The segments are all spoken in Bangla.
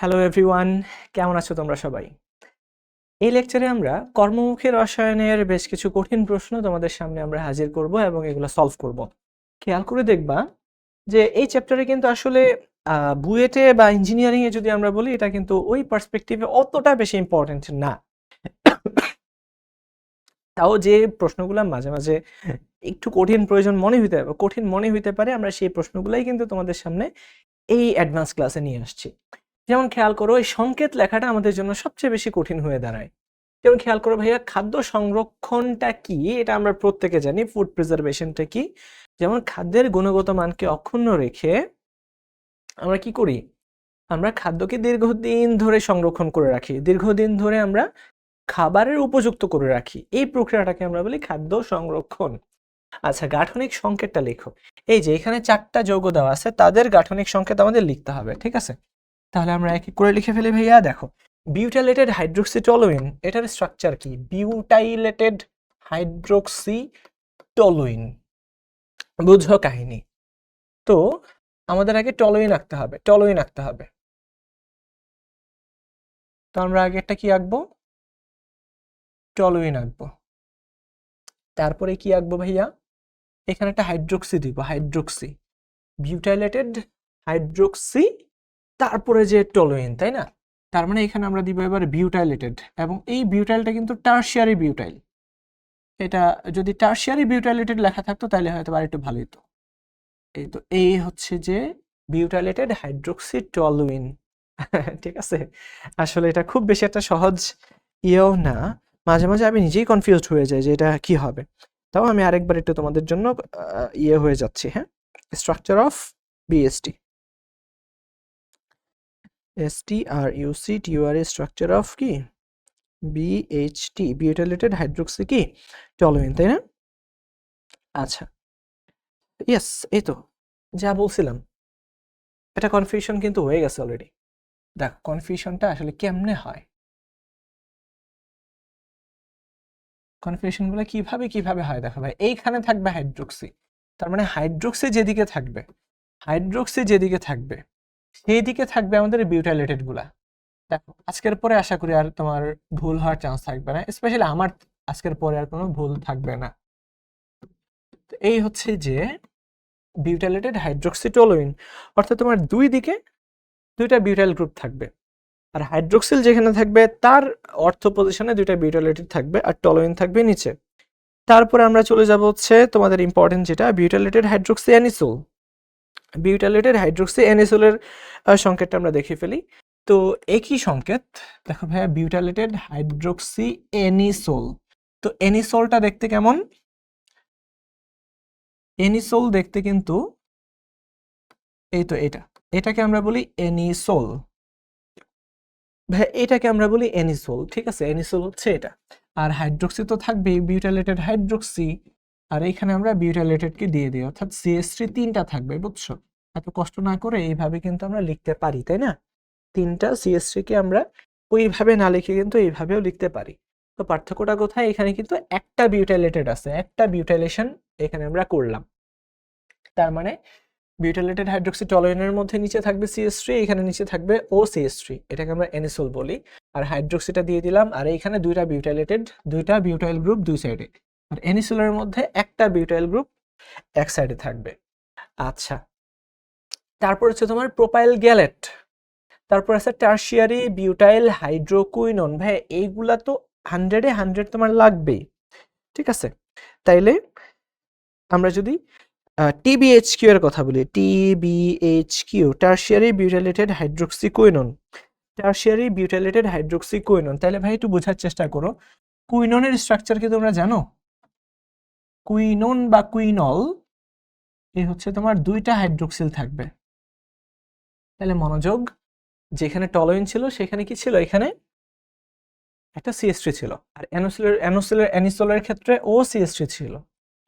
হ্যালো এভরিওয়ান, কেমন আছো তোমরা সবাই? এই লেকচারে আমরা কর্মমুখী রসায়নের বেশ কিছু কঠিন প্রশ্ন তোমাদের সামনে আমরা হাজির করব এবং এগুলো সলভ করব। খেয়াল করে দেখবা যে এই চ্যাপ্টারে কিন্তু আসলে বুয়েটে বা ইঞ্জিনিয়ারিং এ যদি আমরা বলি, এটা কিন্তু ওই পার্সপেক্টিভে অতটা বেশি ইম্পর্টেন্ট না। তাও যে প্রশ্নগুলো মাঝে মাঝে একটু কঠিন মনে হইতে পারে, আমরা সেই প্রশ্নগুলাই কিন্তু তোমাদের সামনে এই অ্যাডভান্স ক্লাসে নিয়ে আসছি। যেমন খেয়াল করো, এই সংকেত লেখাটা আমাদের জন্য সবচেয়ে বেশি কঠিন হয়ে দাঁড়ায়। যেমন খেয়াল করো ভাইয়া, খাদ্য সংরক্ষণটা কি এটা আমরা প্রত্যেকে জানি, ফুড প্রিজার্ভেশনটা কি। যেমন খাদ্যের গুণগত মানকে অক্ষুণ্ণ রেখে আমরা কি করি, আমরা খাদ্যকে দীর্ঘদিন ধরে সংরক্ষণ করে রাখি, দীর্ঘদিন ধরে আমরা খাবারের উপযুক্ত করে রাখি। এই প্রক্রিয়াটাকে আমরা বলি খাদ্য সংরক্ষণ। আচ্ছা, গাঠনিক সংকেতটা লেখো। এই যে এখানে 4টা যৌগ দেওয়া আছে, তাদের গাঠনিক সংকেত আমাদের লিখতে হবে, ঠিক আছে? তাহলে আমরা এক এক করে লিখে ফেলি ভাইয়া। দেখো, বিউটাইলেটেড হাইড্রোক্সিটলুইন, এটার স্ট্রাকচার কি? বিউটাইলেটেড হাইড্রোক্সিটলুইন, বুঝো কাহিনী। তো আমাদের আগে টলুইন আঁকতে হবে। তো আমরা আগে একটা কি আঁকবো? টলুইন আঁকবো। তারপরে কি আঁকবো ভাইয়া? এখানে একটা হাইড্রোক্সি দিব, হাইড্রোক্সি, বিউটাইলেটেড হাইড্রোক্সি, তারপরে যে টলুইন, তাই না? তার মানে এখানে আমরা দিব এবার বিউটাইলেটেড, এবং এই বিউটাইলটা কিন্তু টারশিয়ারি বিউটাইল। এটা যদি টারশিয়ারি বিউটাইলেটেড লেখা থাকতো তাহলে হয়তো আর একটু ভালো হতো। এই হচ্ছে যে বিউটাইলেটেড হাইড্রোক্সিটলুইন। ঠিক আছে, আসলে এটা খুব বেশি একটা সহজ ইয়েও না। মাঝে মাঝে আমি নিজেই কনফিউজড হয়ে যাই যে এটা কি হবে। তাও আমি আরেকবার একটু তোমাদের জন্য ইয়ে হয়ে যাচ্ছি। হ্যাঁ, structure of BST, STRUCTUR, structure of কি? বিএইচটি, বিউটাইলেটেড হাইড্রোক্সি কি টলুইন, তাই না? আচ্ছা, ইয়েস, এই তো যা বলছিলাম। এটা কনফিউশন কিন্তু হয়ে গেছে অলরেডি। দেখ, কনফিউশনটা আসলে কেমনে হয়, কনফিউশনগুলো কিভাবে হয় দেখো ভাই। এইখানে থাকবে হাইড্রোক্সি, তার মানে হাইড্রোক্সি যেদিকে থাকবে সেই দিকে থাকবে আমাদের বিউটাইলেটেড গুলা। দেখো, আজকের পরে আশা করি আর তোমার ভুল হওয়ার চান্স থাকবে না, স্পেশালি আমার আজকের পরে আর কোনো ভুল থাকবে না। তো এই হচ্ছে যে বিউটাইলেটেড হাইড্রোক্সিটলুইন, অর্থাৎ তোমার দুই দিকে দুইটা বিউটাইল গ্রুপ থাকবে, আর হাইড্রোক্সিল যেখানে থাকবে তার অর্থ পজিশনে দুইটা বিউটাইলেটেড থাকবে, আর টলুইন থাকবে নিচে। তারপরে আমরা চলে যাব হচ্ছে তোমাদের ইম্পর্টেন্ট যেটা, বিউটাইলেটেড হাইড্রোক্সি অ্যানিসোল। বিউটাইলেটেড হাইড্রোক্সি অ্যানিসোলের সংকেতটা আমরা দেখে ফেলি। তো একই সংকেত, দেখো ভাইয়া, বিউটাইলেটেড হাইড্রোক্সি অ্যানিসোল। তো অ্যানিসোলটা দেখতে কেমন? অ্যানিসোল দেখতে কিন্তু এই তো এটাকে আমরা বলি অ্যানিসোল। ভাই এটাকে আমরা বলি অ্যানিসোল, ঠিক আছে? অ্যানিসোল হচ্ছে এটা। আর হাইড্রোক্সি তো থাকবেই, বিউটাইলেটেড হাইড্রোক্সি। আর এখানে আমরা বিউটাইলেটেডকে দিয়ে দিই, অর্থাৎ CH3 3টা থাকবে, বুঝছো? এত কষ্ট না করে এইভাবে কিন্তু আমরা লিখতে পারি, তাই না? 3টা CH3 কে আমরা ওইভাবে না লিখে কিন্তু এইভাবেও লিখতে পারি। তো পার্থক্যটা কোথায়? এখানে কিন্তু একটা বিউটাইলেটেড আছে, একটা বিউটাইলেশন এখানে আমরা করলাম। তার মানে বিউটাইলেটেড হাইড্রোক্সিটলুইনের মধ্যে নিচে থাকবে CH3, এখানে নিচে থাকবে OCH3, এটাকে আমরা অ্যানিসোল বলি। আর হাইড্রোক্সিটা দিয়ে দিলাম, আর এইখানে দুইটা বিউটাইল গ্রুপ দুই সাইডে, আর অ্যানিসোলের মধ্যে একটা বিউটাইল গ্রুপ এক সাইডে থাকবে। আচ্ছা, তারপর হচ্ছে তোমার প্রোপাইল গ্যালেট, তারপর আছে টারশিয়ারি বিউটাইল হাইড্রোকুইনন। ভাই এইগুলা তো 100-এ 100 তোমার লাগবেই, ঠিক আছে? তাইলে আমরা যদি TBHQ এর কথা বলি, TBHQ, tertiary butylated hydroxyquinone, tertiary butylated hydroxyquinone. তাহলে ভাই একটু বোঝার চেষ্টা করো, কুইননের স্ট্রাকচার কি তোমরা জানো? কুইনন বা কুইনল, এই হচ্ছে তোমার দুইটা হাইড্রোক্সিল থাকবে। তাহলে মনোযোগ, যেখানে টলুইন ছিল সেখানে কি ছিল? এখানে একটা CH3 ছিল, আর অ্যানিসোলের ক্ষেত্রে OCH3 ছিল।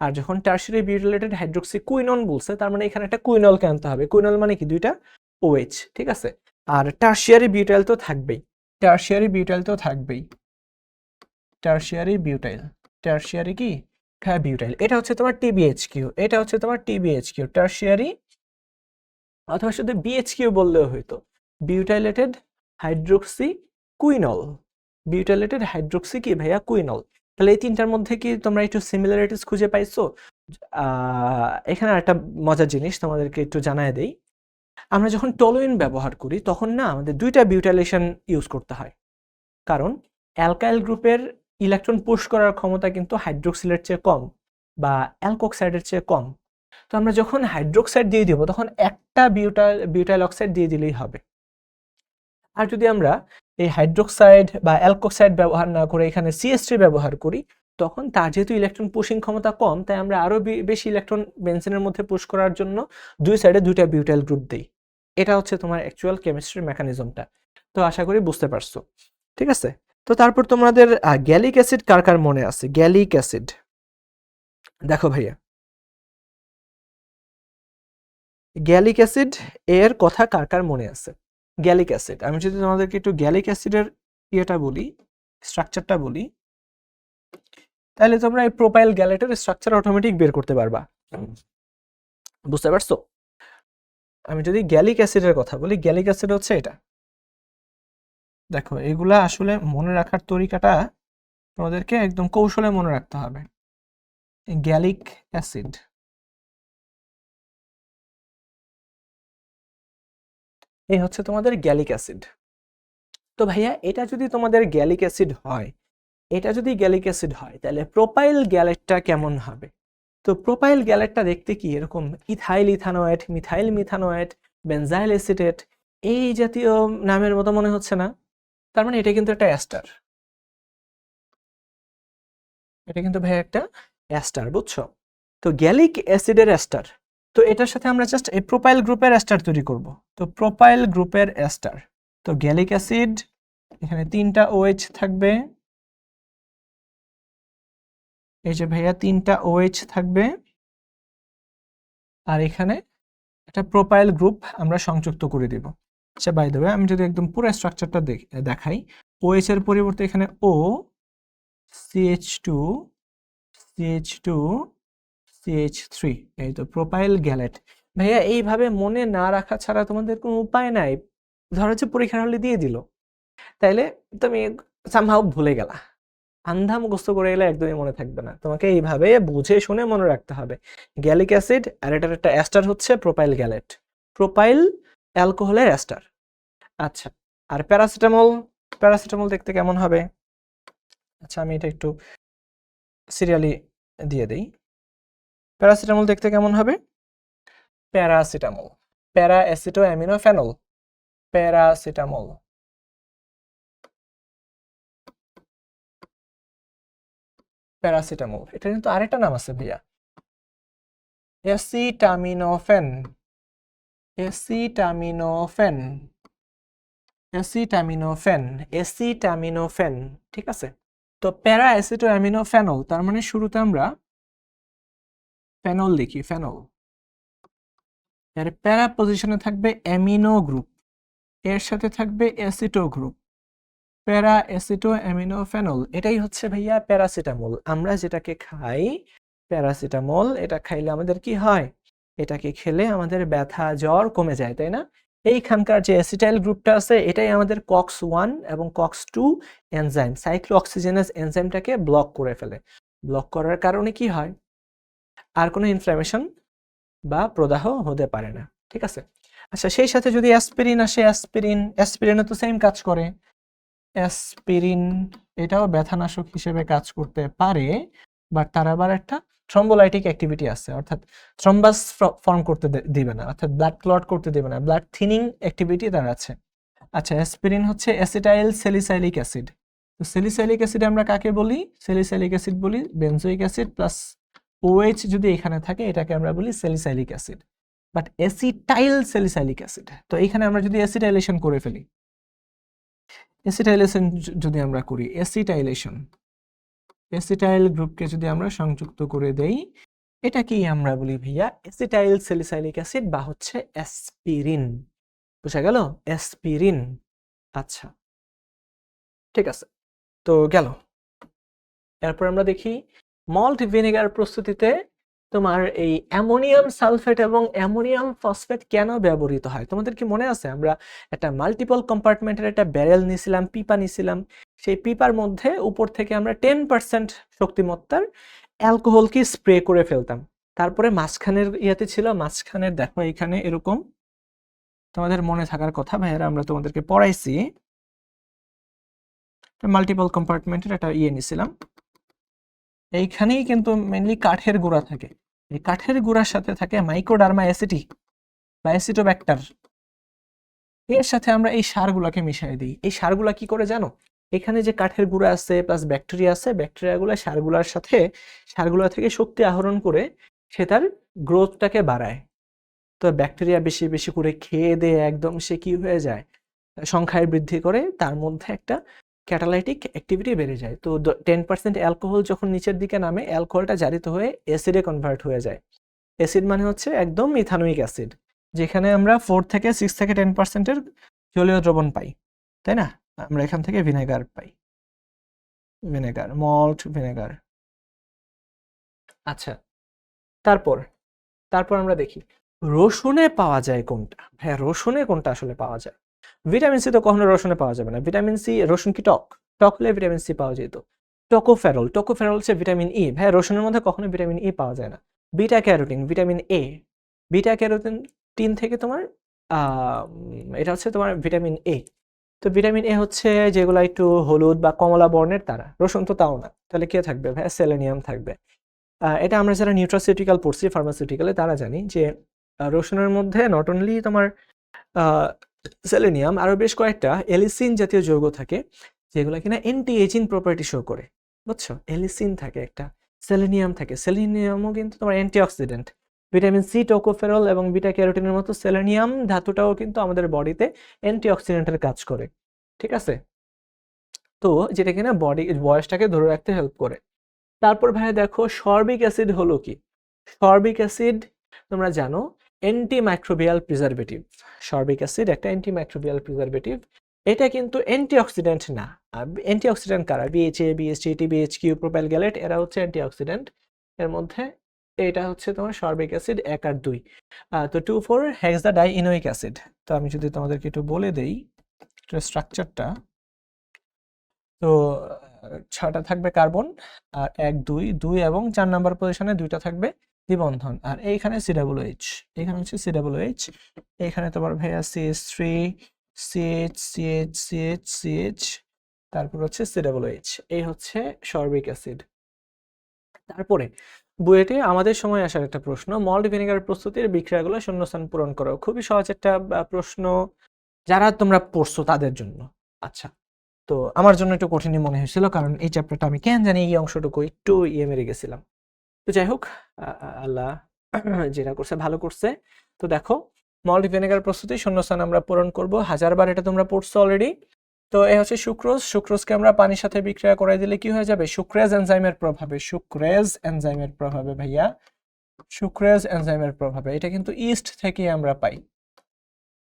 আর যখন টারশিয়ারি বিউটাইলেটেড হাইড্রোক্সিকুইনন বলছে, তার মানে এখানে একটা কুইনলকে আনতে হবে। কুইনল মানে কি? দুইটা OH, ঠিক আছে? আর টারশিয়ারি বিউটাইল তো থাকবেই, টারশিয়ারি কি? হ্যাঁ, বিউটাইল। এটা হচ্ছে তোমার TBHQ, টারশিয়ারি, অথবা শুধু BHQ বললেও হইতো, বিউটাইলেটেড হাইড্রোক্সি কুইনল। বিউটাইলেটেড হাইড্রোক্সি কি ভাইয়া? কুইনল। তাহলে এই তিনটার মধ্যে কি তোমরা একটু সিমিলারিটিস খুঁজে পাইছো? এখানে একটা মজার জিনিস তোমাদেরকে একটু জানায় দেই। আমরা যখন টলুইন ব্যবহার করি তখন না আমাদের দুইটা বিউটাইলেশন ইউজ করতে হয়, কারণ অ্যালকাইল গ্রুপের ইলেকট্রন পুশ করার ক্ষমতা কিন্তু হাইড্রোক্সিলের চেয়ে কম বা অ্যালকোক্সাইডের চেয়ে কম। তো আমরা যখন হাইড্রোক্সাইড দিয়ে দিব তখন একটা বিউটাইল অক্সাইড দিয়ে দিলেই হবে। আর যদি আমরা এই হাইড্রোক্সাইড বা অ্যালকোক্সাইড ব্যবহার না করে এখানে CH3 ব্যবহার করি, তখন তার যেহেতু ইলেকট্রন পুশিং ক্ষমতা কম, তাই আমরা আরো বেশি ইলেকট্রন বেনজিনের মধ্যে পুশ করার জন্য দুই সাইডে দুইটা বিউটাইল গ্রুপ দেই। এটা হচ্ছে তোমার অ্যাকচুয়াল কেমিস্ট্রির মেকানিজমটা। তো আশা করি বুঝতে পারছো, ঠিক আছে? তো তারপর তোমাদের গ্যালিক অ্যাসিড কার কার মনে আছে? গ্যালিক অ্যাসিড, দেখো ভাইয়া, গ্যালিক অ্যাসিড এর কথা কার কার মনে আছে? গ্যালিক অ্যাসিড, আমি যদি তোমাদেরকে একটু গ্যালিক অ্যাসিডের ইয়েটা বলি, স্ট্রাকচারটা বলি, তাহলে তোমরা এই প্রোপাইল গ্যালেটের স্ট্রাকচার অটোমেটিক বের করতে পারবা। বুঝতে পারছো? আমি যদি গ্যালিক অ্যাসিডের কথা বলি, গ্যালিক অ্যাসিড হচ্ছে এটা। দেখো, এগুলা আসলে মনে রাখার তরিকাটা তোমাদেরকে একদম কৌশলে মনে রাখতে হবে। গ্যালিক অ্যাসিড, এই হচ্ছে তোমাদের গ্যালিক অ্যাসিড। তো ভাইয়া, এটা যদি তোমাদের গ্যালিক অ্যাসিড হয়, এটা যদি গ্যালিক অ্যাসিড হয়, তাহলে প্রোপাইল গ্যালেটটা কেমন হবে? তো প্রোপাইল গ্যালেটটা দেখতে কি এরকম ethyl ethanoate, methyl methanoate, benzyl acetate, এই জাতীয় নামের মতো মনে হচ্ছে না? তার মানে এটা কিন্তু একটা অ্যাস্টার। এটা কিন্তু ভাই একটা অ্যাস্টার, বুঝছো? তো গ্যালিক অ্যাসিডের অ্যাস্টার, তো এটার সাথে আমরা জাস্ট এই প্রোপাইল গ্রুপের অ্যাস্টার তৈরি করব। তো প্রোপাইল গ্রুপের অ্যাস্টার, তো গ্যালিক অ্যাসিড, এখানে 3টা OH থাকবে, এই যে ভাইয়া 3টা OH থাকবে, আর এখানে একটা প্রোপাইল গ্রুপ আমরা সংযুক্ত করে দিব। আচ্ছা, বাই দ্য ওয়ে, আমি যদি একদম পুরো স্ট্রাকচারটা দেখাই, OH এর পরিবর্তে এখানে O, CH2, CH2, CH3, এই তো প্রোপাইল গ্যালেট। ভাইয়া, এইভাবে মনে না রাখা ছাড়া তোমাদের কোনো উপায় নাই। ধরো হচ্ছে পরীক্ষার হলে দিয়ে দিল, তাইলে তুমি সামহাও ভুলে গেলা। আন্ধা মুখস্থ করে গেলে একদমই মনে থাকবে না। তোমাকে এইভাবে বুঝে শুনে মনে রাখতে হবে। গ্যালিক অ্যাসিড আর এটার একটা অ্যাস্টার হচ্ছে প্রোপাইল গ্যালেট, প্রোপাইল অ্যালকোহলের অ্যাস্টার। আচ্ছা, আর প্যারাসিটামল, প্যারাসিটামল দেখতে কেমন হবে? আচ্ছা, আমি এটা একটু সিরিয়ালি দিয়ে দেই। প্যারাসিটামল দেখতে কেমন হবে? প্যারাসিটামল, প্যারা অ্যাসিটো অ্যামিনো ফেনল, প্যারাসিটামল। প্যারাসিটামল, এটা কিন্তু আরেকটা নাম আছে ভাইয়া, অ্যাসিটামিনোফেন, অ্যাসিটামিনোফেন, অ্যাসিটামিনোফেন, অ্যাসিটামিনোফেন, ঠিক আছে? তো প্যারা অ্যাসিটো অ্যামিনো ফেনল, তার মানে শুরুতে আমরা ফেনল লিখি, ফেনল। এর প্যারা পজিশনে থাকবে অ্যামিনো গ্রুপ, এর সাথে থাকবে অ্যাসিটো গ্রুপ, প্যারা অ্যাসিটো অ্যামিনো ফেনল। এটাই হচ্ছে ভাইয়া প্যারাসিটামল। আমরা যেটাকে খাই প্যারাসিটামল, এটা খাইলে আমাদের কি হয়? এটাকে খেলে আমাদের ব্যথা জ্বর কমে যায়, তাই না? এইখানকার যে অ্যাসিটাইল গ্রুপটা আছে, এটাই আমাদের COX-1 এবং COX-2 এনজাইম, সাইক্লোঅক্সিজেনাস এনজাইমটাকে ব্লক করে ফেলে। ব্লক করার কারণে কি হয়? আর কোনো ইনফ্ল্যামেশন বা প্রদাহ হতে পারে না, ঠিক আছে? আচ্ছা, সেই সাথে যদি অ্যাসপিরিন আসে, অ্যাসপিরিন, অ্যাসপিরিনও তো সেম কাজ করে। অ্যাসপিরিন এটাও ব্যথানাশক হিসেবে কাজ করতে পারে, বাট তার আবার একটা থ্রম্বোলাইটিক অ্যাক্টিভিটি আছে, অর্থাৎ থ্রম্বাস ফর্ম করতে দিবে না, অর্থাৎ ব্লাড ক্লট করতে দিবে না, ব্লাড থিনিং অ্যাক্টিভিটি তার আছে। আচ্ছা, অ্যাসপিরিন হচ্ছে অ্যাসিটাইল স্যালিসাইলিক অ্যাসিড। তো স্যালিসাইলিক অ্যাসিড আমরা কাকে বলি? স্যালিসাইলিক অ্যাসিড বলি বেনজোইক অ্যাসিড প্লাস OH যদি এখানে থাকে, এটাকে আমরা বলি salicylic acid. But acetyl salicylic acid, তো এখানে আমরা যদি অ্যাসিটাইলেশন করে ফেলি, অ্যাসিটাইলেশন যদি আমরা করি, অ্যাসিটাইলেশন, অ্যাসিটাইল গ্রুপকে যদি আমরা সংযুক্ত করে দেই, এটাকেই আমরা বলি ভাইয়া অ্যাসিটাইল স্যালিসাইলিক অ্যাসিড বা হচ্ছে অ্যাসপিরিন। বুঝা গেল? অ্যাসপিরিন। আচ্ছা, ঠিক আছে, তো গেল। এরপর আমরা দেখি মল্ট ভিনেগার প্রস্তুতিতে তোমার এই অ্যামোনিয়াম সালফেট এবং অ্যামোনিয়াম ফসফেট কেন ব্যবহৃত হয়? তোমাদের কি মনে আছে আমরা একটা মাল্টিপল কম্পার্টমেন্টের একটা ব্যারেল নিছিলাম, পিপা নিছিলাম, সেই পিপার মধ্যে উপর থেকে আমরা 10% শক্তিমত্তার অ্যালকোহলকে স্প্রে করে ফেলতাম, তারপরে মাঝখানের ইয়াতে ছিল, মাঝখানের দেখো এখানে এরকম, তোমাদের মনে থাকার কথা ভাইয়ারা, আমরা তোমাদেরকে পড়াইছি, মাল্টিপল কম্পার্টমেন্টের একটা ইয়ে নিছিলাম, এইখানেই কিন্তু মেনলি কাঠের গুঁড়া থাকে, এই কাঠের গুঁড়ার সাথে থাকে মাইক্রোডার্মা অ্যাসিটি বা অ্যাসিটোব্যাক্টার, এর সাথে আমরা এই সারগুলোকে মিশিয়ে দিই। এই সারগুলা কি করে জানো? এখানে যে কাঠের গুঁড়া আছে প্লাস ব্যাকটেরিয়া আছে, ব্যাকটেরিয়াগুলো সারগুলার সাথে, সারগুলা থেকে শক্তি আহরণ করে সে তার গ্রোথটাকে বাড়ায়। তো ব্যাকটেরিয়া বেশি বেশি করে খেয়ে দিয়ে একদম সে কি হয়ে যায়, সংখ্যায় বৃদ্ধি করে, তার মধ্যে একটা ক্যাটালাইটিক অ্যাক্টিভিটি বেড়ে যায়। তো 10% অ্যালকোহল যখন নিচের দিকে নামে, অ্যালকোহলটা জারিত হয়ে অ্যাসিডে কনভার্ট হয়ে যায়। অ্যাসিড মানে হচ্ছে একদম ইথানোয়িক অ্যাসিড, যেখানে আমরা 4 থেকে 6 থেকে 10%-এর জলীয় দ্রবণ পাই, তাই না? আমরা এখান থেকে ভিনেগার পাই, ভিনেগার, মল্ট ভিনেগার। আচ্ছা, তারপর তারপর আমরা দেখি রসুনে পাওয়া যায় কোনটা। হ্যাঁ, রসুনে কোনটা আসলে পাওয়া যায়? ভিটামিন সি তো কখনো রসুনে পাওয়া যাবে না। ভিটামিন সি, রসুন কি টক? টক হলে ভিটামিন সি পাওয়া যেত। টোকোফেরল, টোকোফেরল হচ্ছে ভিটামিন ই। ভাই রসুনের মধ্যে কখনো ভিটামিন ই পাওয়া যায় না। Beta carotene, vitamin A, beta carotene tin থেকে তোমার এটা হচ্ছে তোমার ভিটামিন এ। তো ভিটামিন এ হচ্ছে যেগুলো একটু হলুদ বা কমলা বর্ণের, তারা। রসুন তো তাও না, তাহলে কে থাকবে ভাই? সেলেনিয়াম থাকবে। এটা আমরা যারা নিউট্রাসিউটিক্যাল পড়ছি ফার্মাসিউটিক্যালে তারা জানি যে রসুনের মধ্যে নট অনলি তোমার সেলেনিয়াম, আরো বেশ কয়েকটা এলিসিন জাতীয় যৌগ থাকে যেগুলো কিনা অ্যান্টি এজিং প্রপার্টি শো করে, বুঝছো? এলিসিন থাকে একটা, সেলেনিয়াম থাকে। সেলেনিয়ামও কিন্তু তোমার অ্যান্টিঅক্সিডেন্ট। ভিটামিন সি, টোকোফেরল এবং বিটা ক্যারোটিনের মতো সেলেনিয়াম ধাতুটাও কিন্তু আমাদের বডিতে অ্যান্টিঅক্সিডেন্টের কাজ করে, ঠিক আছে? তো যেটা কিনা বডি বয়সটাকে ধরে রাখতে হেল্প করে। তারপর ভাই দেখো সর্বিক অ্যাসিড হলো কি? সর্বিক অ্যাসিড তোমরা জানো অ্যান্টিমাইক্রোবিয়াল প্রিজারভেটিভ। সর্বিক অ্যাসিড একটা অ্যান্টিমাইক্রোবিয়াল প্রিজারভেটিভ। এটা কিন্তু অ্যান্টিঅক্সিডেন্ট না। অ্যান্টিঅক্সিডেন্ট কারা? বিএইচএ, বিএসটি, টিবিএইচকিউ, প্রোপাইল গ্যালেট, এরা হচ্ছে অ্যান্টিঅক্সিডেন্ট। এর মধ্যে এটা হচ্ছে তোমার সর্বিক অ্যাসিড 1 আর 2। তো 2,4 হেক্সাডাইইনোইক অ্যাসিড। তো আমি যদি তোমাদেরকে একটু বলে দেই স্ট্রাকচারটা, তো 6টা থাকবে কার্বন, আর 1 2 2 এবং 4 নাম্বার পজিশনে 2টা থাকবে দ্বিবন্ধন, আর এইখানে COOH, এখানে হচ্ছে COOH, এখানে তোমার ভাইয়া CH3 CH CH CH CH, তারপর হচ্ছে COOH। এই হচ্ছে সর্বিক অ্যাসিড। তারপরে বুয়েটে আমাদের সময় আসার একটা প্রশ্ন, মল্ট ভিনেগার প্রস্তুতির বিক্রিয়াগুলো শূন্যস্থান পূরণ করো। খুবই সহজ একটা প্রশ্ন, যারা তোমরা পড়ছো তাদের জন্য। আচ্ছা, তো আমার জন্য একটু কঠিনই মনে হয়েছিল, কারণ এই চ্যাপ্টারটা আমি কেন জানি এই অংশটুকু একটু মেরে গেছিলাম। তো যাই হোক, আল্লাহ যেটা করছে ভালো করছে। তো দেখো মল্ট ভিনেগার প্রস্তুতি শূন্যস্থান আমরা পূরণ করব 1000 বার, এটা তোমরা পড়ছো অলরেডি। তো এই হচ্ছে সুক্রোজ। সুক্রোজকে আমরা পানির সাথে বিক্রিয়া করাই দিলে কি হয়ে যাবে? সুক্রেজ এনজাইমের প্রভাবে, সুক্রেজ এনজাইমের প্রভাবে ভাইয়া, সুক্রেজ এনজাইমের প্রভাবে। এটা কিন্তু ইস্ট থেকে আমরা পাই,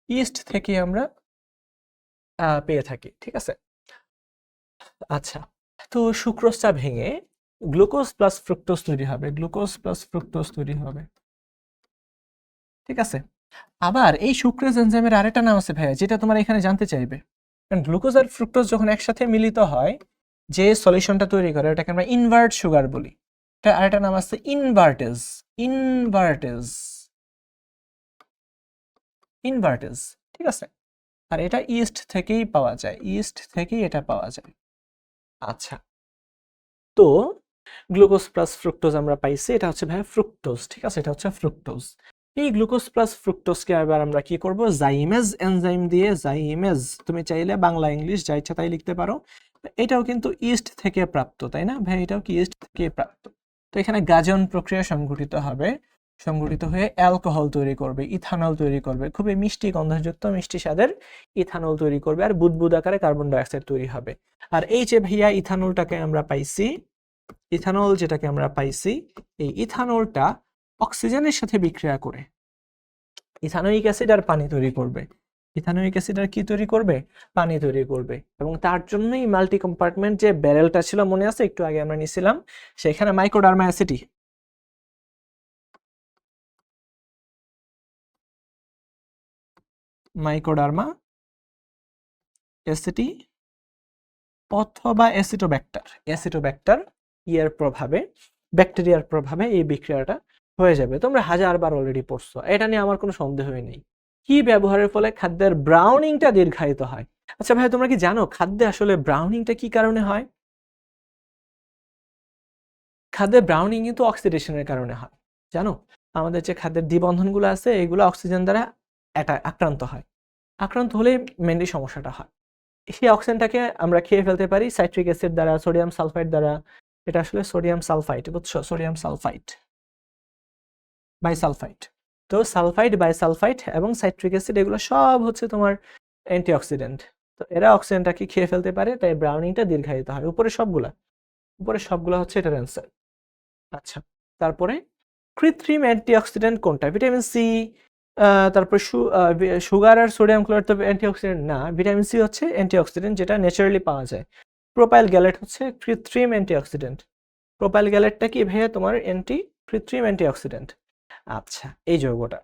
ইস্ট থেকে আমরা পেয়ে থাকি, ঠিক আছে? আচ্ছা, তো সুক্রোজটা ভেঙে গ্লুকোজ প্লাস ফ্রুক্টোজ তৈরি হবে, গ্লুকোজ প্লাস ফ্রুক্টোজ তৈরি হবে, ঠিক আছে? আবার এই সুক্রেজ এনজাইমের আরেকটা নাম আছে ভাইয়া, যেটা তোমার এখানে জানতে চাইবে। কারণ গ্লুকোজ আর ফ্রুক্টোজ যখন একসাথে মিলিত হয়, যে সলিউশনটা তৈরি করে ওটাকে আমরা ইনভার্ট সুগার বলি। এটা আরেকটা নাম আছে ইনভার্টেজ, ইনভার্টেজ, ইনভার্টেজ, ঠিক আছে? আর এটা ইস্ট থেকেই পাওয়া যায়, ইস্ট থেকেই এটা পাওয়া যায়। আচ্ছা, তো গ্লুকোজ প্লাস ফ্রুক্টোজ আমরা পাইছি, এটা হচ্ছে ভাই ফ্রুক্টোজ, ঠিক আছে? এটা হচ্ছে ফ্রুক্টোজ। এই গ্লুকোজ প্লাস ফ্রুক্টোজকে এবার আমরা কি করব? জাইমেজ এনজাইম দিয়ে, জাইমেজ, তুমি চাইলে বাংলা ইংলিশ যা ইচ্ছা তাই লিখতে পারো। এটাও কিন্তু ইস্ট থেকে প্রাপ্ত, তাই না ভাই? এটাও কি ইস্ট থেকে প্রাপ্ত? তো এখানে গাজন প্রক্রিয়া সংঘটিত হবে, সংঘটিত হয়ে অ্যালকোহল তৈরি করবে, ইথানল তৈরি করবে, খুবই মিষ্টি গন্ধযুক্ত মিষ্টি স্বাদের ইথানল তৈরি করবে, আর বুদবুদ আকারে কার্বন ডাইঅক্সাইড তৈরি হবে। আর এই যে ভাইয়া ইথানলটাকে আমরা পাইছি, ইথানল যেটাকে আমরা পাইছি, এই ইথানলটা অক্সিজেনের সাথে বিক্রিয়া করে ইথানোয়িক অ্যাসিড আর পানি তৈরি করবে। ইথানোয়িক অ্যাসিড আর কি তৈরি করবে? পানি তৈরি করবে। এবং তার জন্যই মাল্টি কম্পার্টমেন্ট যে ব্যারেলটা ছিল, মনে আছে একটু আগে আমরা নিছিলাম, সেখানে মাইক্রোডার্মা অ্যাসিটি, মাইক্রোডার্মা, এসিটি অথবা অ্যাসিটোব্যাক্টার ইয়ার প্রভাবে, ব্যাকটেরিয়ার প্রভাবে এই বিক্রিয়াটা হয়ে যাবে। তোমরা হাজারবার অলরেডি পড়ছো, এটা নিয়ে আমার কোনো সন্দেহই নেই। কি ব্যবহারের ফলে খাদ্যের ব্রাউনিংটা দীর্ঘায়িত হয়? আচ্ছা ভাই, তোমরা কি জানো খাদ্যে আসলে ব্রাউনিংটা কি কারণে হয়? খাদ্যের ব্রাউনিং কিন্তু অক্সিডেশনের কারণে হয়, জানো? আমাদের যে খাদ্যের দ্বিবন্ধনগুলো আছে এগুলো অক্সিজেন দ্বারা আক্রান্ত হয়, আক্রান্ত হলে মেনলি সমস্যাটা হয়। সেই অক্সিজেনটাকে আমরা খেয়ে ফেলতে পারি সাইট্রিক অ্যাসিড দ্বারা, সোডিয়াম সালফাইড দ্বারা। এটা আসলে সোডিয়াম সালফাইড, বুঝছো? Sodium sulphide, bisulphide. তো সালফাইড, বাইসালফাইড এবং সাইট্রিক অ্যাসিড এগুলো সব হচ্ছে তোমার অ্যান্টিঅক্সিডেন্ট। তো এরা অক্সিজেনটাকে খেয়ে ফেলতে পারে, তাই ব্রাউনিংটা দীর্ঘায়িত হয়। উপরে সবগুলা হচ্ছে এটার অ্যান্সার। আচ্ছা, তারপরে কৃত্রিম অ্যান্টিঅক্সিডেন্ট কোনটা? ভিটামিন সি, তারপর সুগার আর সোডিয়াম ক্লোরাইড তো অ্যান্টিঅক্সিডেন্ট না। ভিটামিন সি হচ্ছে অ্যান্টিঅক্সিডেন্ট যেটা ন্যাচারালি পাওয়া যায়। প্রোপাইল গ্যালেট হচ্ছে কৃত্রিম অ্যান্টিঅক্সিডেন্ট। প্রোপাইল গ্যালেটটা কি ভাইয়া? তোমার কৃত্রিম অ্যান্টিঅক্সিডেন্ট। আচ্ছা, এই যৌগটা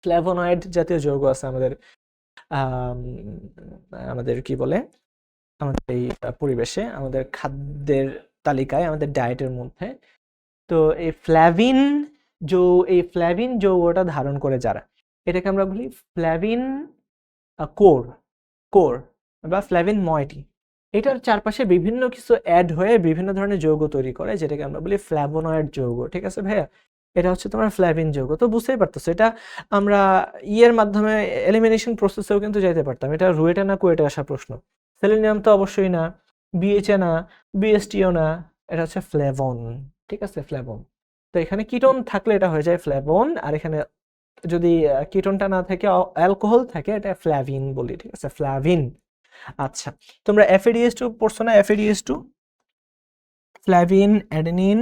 ফ্ল্যাভোনয়েড জাতীয় যৌগ আছে আমাদের আমাদের কি বলে, আমাদের এই পরিবেশে, আমাদের খাদ্যের তালিকায়, আমাদের ডায়েটের মধ্যে। তো এই ফ্ল্যাভিন যৌগটা ধারণ করে যারা, এটাকে আমরা বলি ফ্ল্যাভিন কোর কোর বা ফ্ল্যাভিন ময়েটি। এটার চারপাশে বিভিন্ন কিছু অ্যাড হয়ে বিভিন্ন ধরনের যৌগ তৈরি করে, যেটাকে আমরা বলি ফ্ল্যাভোনয়েড যৌগ। ঠিক আছে ভাইয়া? এটা হচ্ছে তোমার ফ্ল্যাভিন যৌগ। তো বুঝতেই পারতেছো, এটা আমরা ইয়ের মাধ্যমে এলিমিনেশন প্রসেসেও কিন্তু যেতে পারতাম। এটা রুয়েটে না কুয়েটে আসা প্রশ্ন। সেলেনিয়াম তো অবশ্যই না, বিএইচএ না, বিএসটিও না, এটা হচ্ছে ফ্লেভন। ঠিক আছে, ফ্লেভন। তো এখানে কিটোন থাকলে এটা হয়ে যায় ফ্লেভন, আর এখানে যদি কিটোনটা না থাকে, অ্যালকোহল থাকে, এটা ফ্ল্যাভিন বলি। ঠিক আছে, ফ্ল্যাভিন। আচ্ছা, তোমরা FADH2 পড়ছো না? FADH2, flavin adenine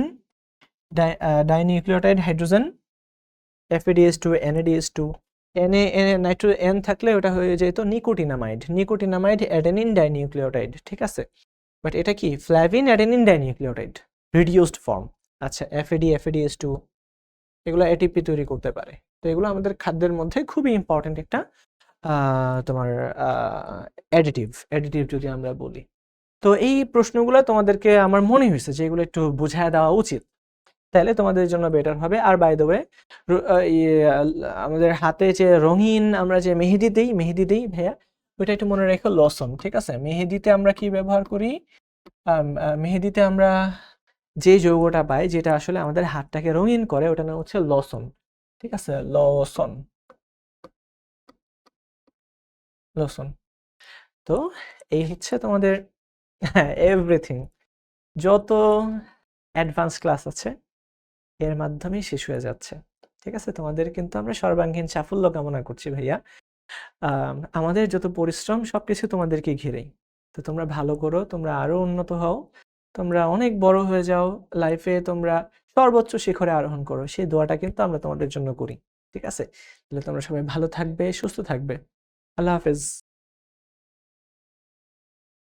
dinucleotide hydrogen, FADH2 NADH2। N থাকলে ওটা হয়ে যেত নিকোটিনামাইড অ্যাডেনিন ডাইনিউক্লিওটাইড। ঠিক আছে, বাট এটা কি? Flavin adenine dinucleotide reduced form. আচ্ছা, FADH2 এগুলো এটিপি তৈরি করতে পারে। তো এগুলো আমাদের খাদ্যের মধ্যে খুবই ইম্পর্টেন্ট একটা তোমার অ্যাডিটিভ যদি আমরা বলি। তো এই প্রশ্নগুলো তোমাদেরকে আমার মনে হয়েছে যে এগুলো একটু বুঝায় দেওয়া উচিত, তাহলে তোমাদের জন্য বেটার হবে। আর বাই দ্য ওয়ে, আমাদের হাতে যে রঙিন আমরা যে মেহেদি দেই ভাইয়া, ওইটা একটু মনে রেখো, লসন। ঠিক আছে, মেহেদিতে আমরা কি ব্যবহার করি? মেহেদিতে আমরা যে যৌগটা পাই, যেটা আসলে আমাদের হাতটাকে রঙিন করে, ওটা নাম হচ্ছে লসন। ঠিক আছে, লসন। তো এই হচ্ছে তোমাদের এভরিথিং, যত অ্যাডভান্স ক্লাস আছে এর মাধ্যমেই শেষ হয়ে যাচ্ছে। ঠিক আছে, তোমাদের কিন্তু আমরা সর্বাঙ্গীন সাফল্য কামনা করছি ভাইয়া। আমাদের যত পরিশ্রম সবকিছু তোমাদেরকে ঘিরেই। তো তোমরা ভালো করো, তোমরা আরো উন্নত হও, তোমরা অনেক বড় হয়ে যাও লাইফে, তোমরা সর্বোচ্চ শিখরে আরোহণ করো, সেই দোয়াটা কিন্তু আমরা তোমাদের জন্য করি। ঠিক আছে, তাহলে তোমরা সবাই ভালো থাকবে, সুস্থ থাকবে। আল্লাহ হাফেজ।